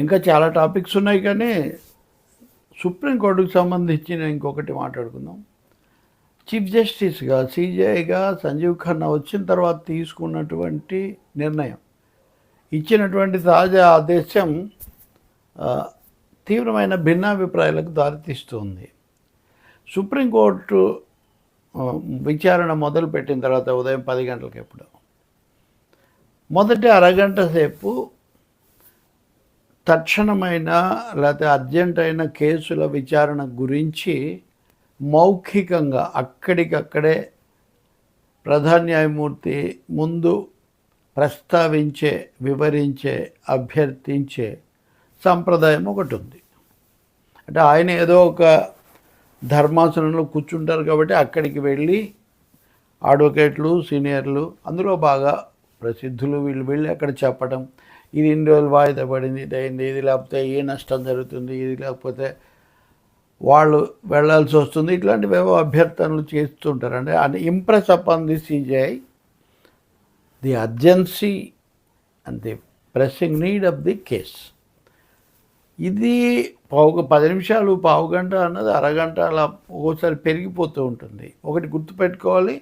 ఇంకా చాలా టాపిక్స్ ఉన్నాయి కానీ సుప్రీంకోర్టుకు సంబంధించిన ఇంకొకటి మాట్లాడుకుందాం. చీఫ్ జస్టిస్గా సిజేఐగా సంజీవ్ ఖన్నా వచ్చిన తర్వాత తీసుకున్నటువంటి నిర్ణయం, ఇచ్చినటువంటి తాజా ఆదేశం తీవ్రమైన భిన్నాభిప్రాయాలకు దారితీస్తుంది. సుప్రీంకోర్టు విచారణ మొదలుపెట్టిన తర్వాత ఉదయం 10 గంటలకు ఎప్పుడు మొదటి అరగంట సేపు తక్షణమైన లేకపోతే అర్జెంట్ అయిన కేసుల విచారణ గురించి మౌఖికంగా అక్కడికక్కడే ప్రధాన న్యాయమూర్తి ముందు ప్రస్తావించే, వివరించే, అభ్యర్థించే సంప్రదాయం ఒకటి ఉంది. అంటే ఆయన ఏదో ఒక ధర్మాసనంలో కూర్చుంటారు కాబట్టి అక్కడికి వెళ్ళి అడ్వకేట్లు, సీనియర్లు, అందులో బాగా ప్రసిద్ధులు వీళ్ళు వెళ్ళి అక్కడ చెప్పడం, ఇది ఇన్ని రోజులు వాయిదా పడింది, ఇది అయింది, ఇది లేకపోతే ఏ నష్టం జరుగుతుంది, ఇది లేకపోతే వాళ్ళు వెళ్ళాల్సి వస్తుంది, ఇట్లాంటివేవో అభ్యర్థనలు చేస్తుంటారు. అంటే impress upon the CJI the urgency and the pressing need of the case. ఇది 10 నిమిషాలు, పావు గంట అన్నది అరగంట అలా ఒక్కోసారి పెరిగిపోతూ ఉంటుంది. ఒకటి గుర్తుపెట్టుకోవాలి,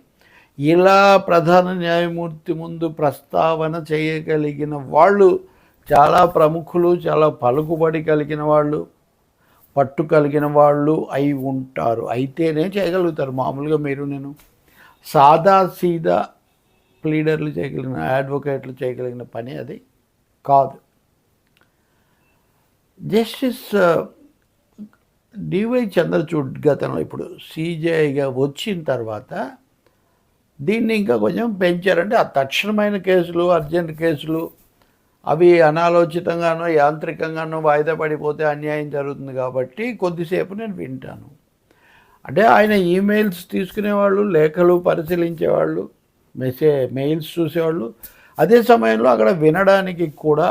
ఇలా ప్రధాన న్యాయమూర్తి ముందు ప్రస్తావన చేయగలిగిన వాళ్ళు చాలా ప్రముఖులు, చాలా పలుకుబడి కలిగిన వాళ్ళు, పట్టు కలిగిన వాళ్ళు అయి ఉంటారు. అయితేనే చేయగలుగుతారు. మామూలుగా మీరు నేను సాదా సీదా ప్లీడర్లు చేయగలిగిన, అడ్వకేట్లు చేయగలిగిన పని అది కాదు. జస్టిస్ డివై చంద్రచూడ్ గతంలో ఇప్పుడు సిజేఐగా వచ్చిన తర్వాత దీన్ని ఇంకా కొంచెం పెంచారంటే ఆ తక్షణమైన కేసులు, అర్జెంట్ కేసులు అవి అనాలోచితంగానో యాంత్రికంగానో వాయిదా పడిపోతే అన్యాయం జరుగుతుంది కాబట్టి కొద్దిసేపు నేను వింటాను. అంటే ఆయన ఈమెయిల్స్ తీసుకునేవాళ్ళు, లేఖలు పరిశీలించేవాళ్ళు, మెయిల్స్ చూసేవాళ్ళు, అదే సమయంలో అక్కడ వినడానికి కూడా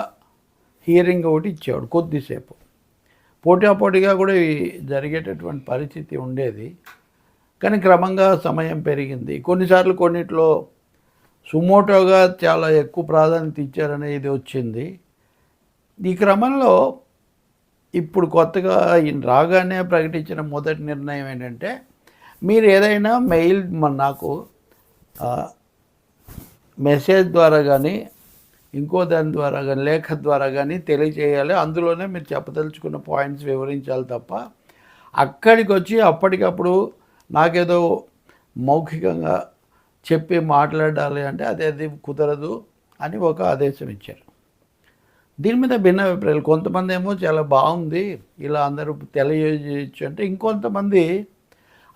హియరింగ్ ఒకటి ఇచ్చేవాడు కొద్దిసేపు. పోటాపోటీగా కూడా జరిగేటటువంటి పరిస్థితి ఉండేది. కానీ క్రమంగా సమయం పెరిగింది. కొన్నిసార్లు కొన్నిట్లో సుమోటోగా చాలా ఎక్కువ ప్రాధాన్యత ఇచ్చారనేది వచ్చింది. ఈ క్రమంలో ఇప్పుడు కొత్తగా రాగానే ప్రకటించిన మొదటి నిర్ణయం ఏంటంటే, మీరు ఏదైనా మెయిల్ నాకు మెసేజ్ ద్వారా కానీ ఇంకో దాని ద్వారా కానీ లేఖ ద్వారా కానీ తెలియజేయాలి. అందులోనే మీరు చెప్పదలుచుకున్న పాయింట్స్ వివరించాలి తప్ప అక్కడికి వచ్చి అప్పటికప్పుడు నాకేదో మౌఖికంగా చెప్పి మాట్లాడాలి అంటే అది కుదరదు అని ఒక ఆదేశం ఇచ్చారు. దీని మీద భిన్న అభిప్రాయాలు. కొంతమంది ఏమో చాలా బాగుంది, ఇలా అందరూ తెలియజేయచ్చు అంటే, ఇంకొంతమంది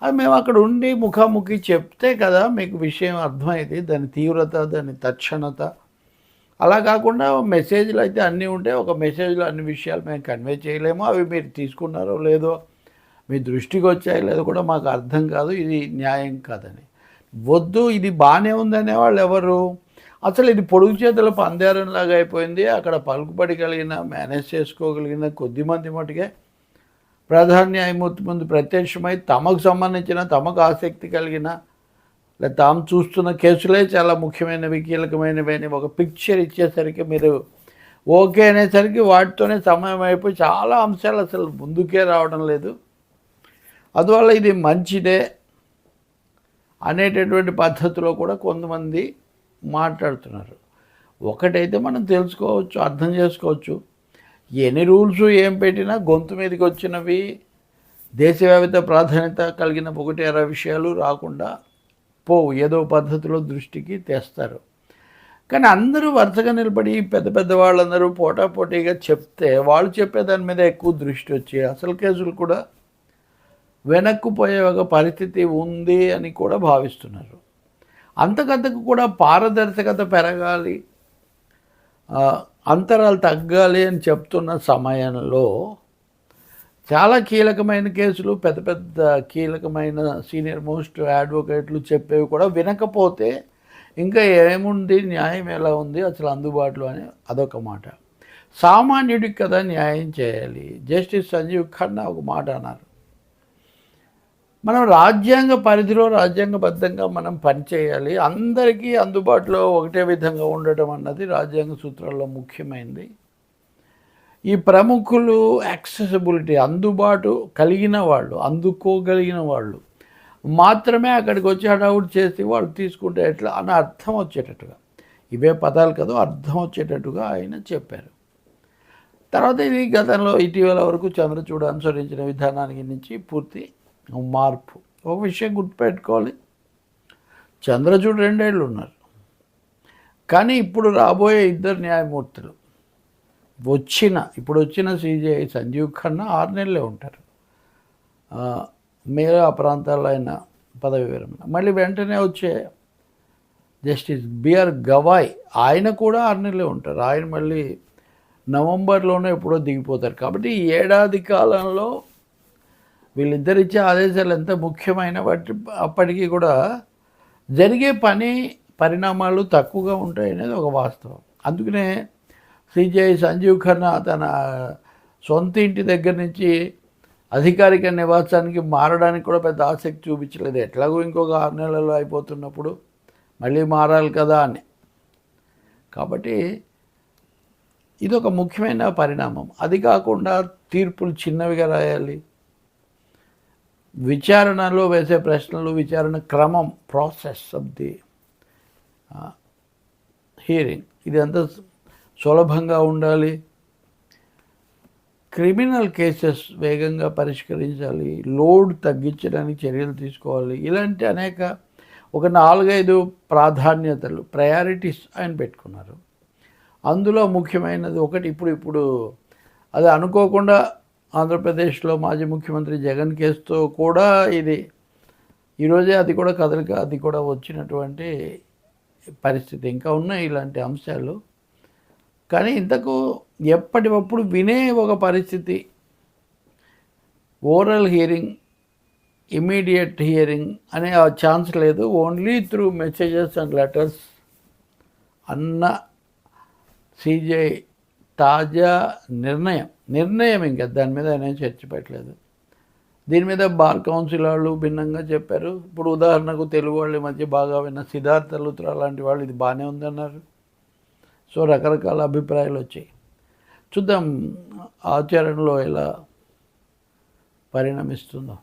అది మేము అక్కడ ఉండి ముఖాముఖి చెప్తే కదా మీకు విషయం అర్థమైంది, దాని తీవ్రత, దాని తక్షణత. అలా కాకుండా మెసేజ్లు అయితే అన్నీ ఉంటే ఒక మెసేజ్లో అన్ని విషయాలు మేము కన్వే చేయలేము. అవి మీరు తీసుకున్నారో లేదో, మీ దృష్టికి వచ్చాయో లేదో కూడా మాకు అర్థం కాదు, ఇది న్యాయం కాదని. వద్దు, ఇది బాగానే ఉందనే వాళ్ళు ఎవరు? అసలు ఇది పొడుగు చేతుల పందేరంలాగా అయిపోయింది. అక్కడ పలుకుబడి కలిగిన, మేనేజ్ చేసుకోగలిగిన కొద్దిమంది మటుకే ప్రధాన న్యాయమూర్తి ముందు ప్రత్యక్షమై తమకు సంబంధించిన, తమకు ఆసక్తి కలిగిన, లేదా తాము చూస్తున్న కేసులే చాలా ముఖ్యమైనవి, కీలకమైనవి అని ఒక పిక్చర్ ఇచ్చేసరికి మీరు ఓకే అనేసరికి వాటితోనే సమయం అయిపోయి చాలా అంశాలు అసలు ముందుకే రావడం లేదు. అందువల్ల ఇది మంచిదే అనేటటువంటి పద్ధతిలో కూడా కొంతమంది మాట్లాడుతున్నారు. ఒకటైతే మనం తెలుసుకోవచ్చు, అర్థం చేసుకోవచ్చు, ఎన్ని రూల్స్ ఏం పెట్టినా గొంతు మీదకి వచ్చినవి దేశవ్యాప్త ప్రాధాన్యత కలిగిన 1-2 విషయాలు రాకుండా పోవు, ఏదో పద్ధతిలో దృష్టికి తెస్తారు. కానీ అందరూ వరుసగా నిలబడి పెద్ద పెద్ద వాళ్ళందరూ పోటాపోటీగా చెప్తే వాళ్ళు చెప్పేదాని మీద ఎక్కువ దృష్టి వచ్చి అసలు కేసులు కూడా వెనక్కుపోయే ఒక పరిస్థితి ఉంది అని కూడా భావిస్తున్నారు. అంతకంతకు కూడా పారదర్శకత పెరగాలి, అంతరాలు తగ్గాలి అని చెప్తున్న సమయంలో చాలా కీలకమైన కేసులు, పెద్ద పెద్ద కీలకమైన సీనియర్ మోస్ట్ అడ్వకేట్లు చెప్పేవి కూడా వినకపోతే ఇంకా ఏముంది, న్యాయం ఎలా ఉంది అసలు అందుబాటులో అని అదొక మాట. సామాన్యుడికి కదా న్యాయం చేయాలి. జస్టిస్ సంజీవ్ ఖన్నా ఒక మాట అన్నారు, మనం రాజ్యాంగ పరిధిలో రాజ్యాంగబద్ధంగా మనం పనిచేయాలి, అందరికీ అందుబాటులో ఒకటే విధంగా ఉండటం అన్నది రాజ్యాంగ సూత్రాల్లో ముఖ్యమైనది. ఈ ప్రముఖులు యాక్సెసిబిలిటీ అందుబాటు కలిగిన వాళ్ళు, అందుకోగలిగిన వాళ్ళు మాత్రమే అక్కడికి వచ్చి హడావుడి చేసి వాళ్ళు తీసుకుంటే ఎట్లా అని అర్థం వచ్చేటట్టుగా, ఇవే పదాలు కదా అర్థం వచ్చేటట్టుగా ఆయన చెప్పారు. తర్వాత ఇది గతంలో ఇటీవల వరకు చంద్రచూడ అనుసరించిన విధానానికి నుంచి పూర్తి మార్పు. ఒక విషయం గుర్తుపెట్టుకోవాలి, చంద్రచూడ్ 2 ఏళ్ళు ఉన్నారు, కానీ ఇప్పుడు రాబోయే 2 న్యాయమూర్తులు ఇప్పుడు వచ్చిన సిజేఐ సంజీవ్ ఖన్నా 6 నెలలే ఉంటారు. మేరా ఆ ప్రాంతాల్లో ఆయన పదవి విరమణ. మళ్ళీ వెంటనే వచ్చే జస్టిస్ బిఆర్ గవాయ్ ఆయన కూడా 6 నెలలే ఉంటారు. ఆయన మళ్ళీ నవంబర్లోనే ఎప్పుడో దిగిపోతారు. కాబట్టి ఈ ఏడాది కాలంలో వీళ్ళిద్దరు ఇచ్చే ఆదేశాలు ఎంత ముఖ్యమైన అప్పటికీ కూడా జరిగే పరిణామాలు తక్కువగా ఉంటాయి అనేది ఒక వాస్తవం. అందుకనే సిజేఐ సంజీవ్ ఖన్నా తన సొంత ఇంటి దగ్గర నుంచి అధికారిక నివాసానికి మారడానికి కూడా పెద్ద ఆసక్తి చూపించలేదు. ఎట్లాగో ఇంకొక 6 నెలల్లో అయిపోతున్నప్పుడు మళ్ళీ మారాలి కదా అని. కాబట్టి ఇదొక ముఖ్యమైన పరిణామం. అది కాకుండా తీర్పులు చిన్నవిగా రాయాలి, విచారణలో వేసే ప్రశ్నలు, విచారణ క్రమం, ప్రాసెస్ ఆఫ్ ది హియరింగ్ ఇది అంతా సులభంగా ఉండాలి. క్రిమినల్ కేసెస్ వేగంగా పరిష్కరించాలి, లోడ్ తగ్గించడానికి చర్యలు తీసుకోవాలి. ఇలాంటి అనేక ఒక 4-5 ప్రాధాన్యతలు, ప్రయారిటీస్ ఆయన పెట్టుకున్నారు. అందులో ముఖ్యమైనది ఒకటి, ఇప్పుడు అది అనుకోకుండా ఆంధ్రప్రదేశ్లో మాజీ ముఖ్యమంత్రి జగన్ కేసుతో కూడా ఇది ఈరోజే అది కూడా కదలిక, అది కూడా వచ్చినటువంటి పరిస్థితి. ఇంకా ఉన్నాయి ఇలాంటి అంశాలు. కానీ ఇంతకు ఎప్పటికప్పుడు వినే ఒక పరిస్థితి, ఓరల్ హియరింగ్, ఇమీడియట్ హియరింగ్ అనే ఆ ఛాన్స్ లేదు. Only through messages and letters అన్న సిజేఐ తాజా నిర్ణయం ఇంకా దాని మీద ఆయన చర్చ పెట్టలేదు. దీని మీద బార్ కౌన్సిల్ వాళ్ళు భిన్నంగా చెప్పారు. ఇప్పుడు ఉదాహరణకు తెలుగు వాళ్ళ మధ్య బాగా విన్న సిద్ధార్థ లూత్రా లాంటి వాళ్ళు ఇది బాగానే ఉందన్నారు. సో రకరకాల అభిప్రాయాలు వచ్చాయి. చూద్దాం ఆచరణలో ఎలా పరిణమిస్తుందో.